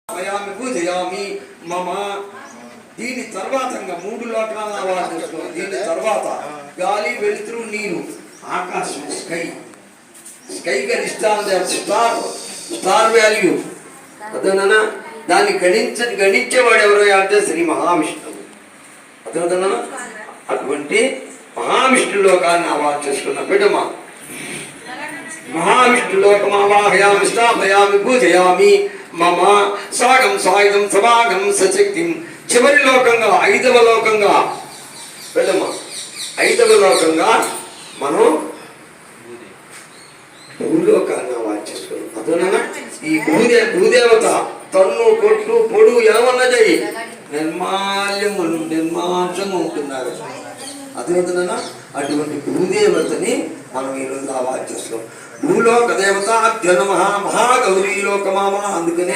భయామి పూజయామి మమ. దీని తర్వాత మూడు లోకాల అవార్డు. దీని తర్వాత గాలి, వెలుతురు, నీరు, ఆకాశం, స్కై. స్కై స్టార్ వాల్యూ అదనా. దాన్ని గణించేవాడు ఎవరో అంటే శ్రీ మహావిష్ణువు. అదనా. అటువంటి మహావిష్ణు లోకాన్ని అవార్డు చేసుకున్న బిడ్డమా. మహావిష్ణు లోకమావాహయామి స్థాపయామి పూజయామి మమ. సాగం సాయుధం సమాగం సశక్తిం. చివరి లోకంగా ఐదవ లోకంగా పెద్దమ్మా, ఐదవ లోకంగా మనం భూలోకాన్ని వాచేసుకున్నాం. అదనా. ఈ భూదేవత తన్ను కొట్టు పొడు ఏమన్నా చెయ్యి నిర్మాంసంగా ఉంటున్నారు. అదేవిధంగా అటువంటి భూదేవతని మనం ఈరోజు ఆవాహన చేస్తున్నాం. భూలోక దేవత అభ్య నమః మహాగౌరీ లోకమామ. అందుకనే